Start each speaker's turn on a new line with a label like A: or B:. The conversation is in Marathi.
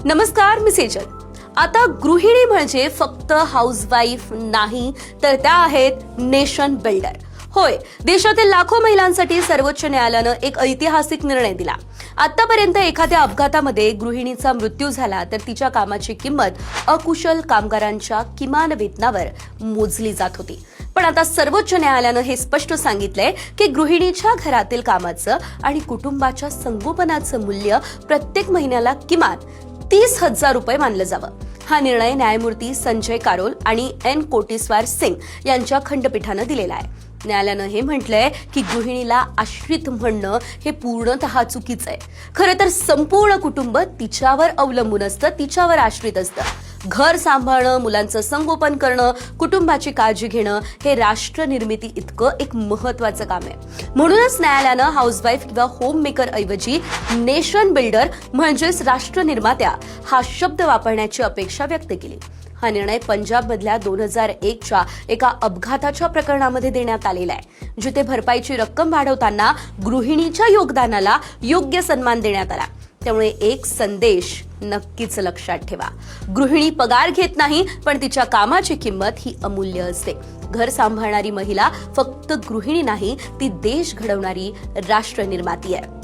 A: नमस्कार, मी सेजल. आता गृहिणी म्हणजे फक्त हाऊसवाईफ नाही, तर त्या आहेत नेशन बिल्डर. होय, देशातील लाखो महिलांसाठी सर्वोच्च न्यायालयानं एक ऐतिहासिक निर्णय दिला. आतापर्यंत एखाद्या अपघातामध्ये गृहिणीचा मृत्यू झाला तर तिच्या कामाची किंमत अकुशल कामगारांच्या किमान वेतनावर मोजली जात होती. पण आता सर्वोच्च न्यायालयानं हे स्पष्ट सांगितलंय की गृहिणीच्या घरातील कामाचं आणि कुटुंबाच्या संगोपनाचं मूल्य प्रत्येक महिन्याला किमान 30,000 रुपये मानलं जावं. हा निर्णय न्यायमूर्ती संजय कारोल आणि एन कोटेश्वर सिंग यांच्या खंडपीठानं दिलेला आहे. न्यायालयानं हे म्हटलंय की गृहिणीला आश्रित म्हणणं हे पूर्णतः चुकीचं आहे. खरं तर संपूर्ण कुटुंब तिच्यावर अवलंबून असतं, तिच्यावर आश्रित असतं. घर सांभाळणं, मुलांचं संगोपन करणं, कुटुंबाची काळजी घेणं हे राष्ट्र निर्मिती इतकं एक महत्वाचं काम आहे. म्हणूनच न्यायालयानं हाऊसवाईफ किंवा होम मेकर ऐवजी नेशन बिल्डर म्हणजेच राष्ट्र निर्मात्या हा शब्द वापरण्याची अपेक्षा व्यक्त केली. हा निर्णय पंजाबमधल्या 2001च्या एका अपघाताच्या प्रकरणामध्ये देण्यात आलेला आहे, जिथे भरपाईची रक्कम वाढवताना गृहिणीच्या योगदानाला योग्य सन्मान देण्यात आला. त्यामुळे एक संदेश नक्कीच लक्षात ठेवा. गृहिणी पगार घेत नाही, पण तिच्या कामाची किंमत ही अमूल्य असते. घर सांभाळणारी महिला फक्त गृहिणी नाही, ती देश घडवणारी राष्ट्र निर्माती आहे.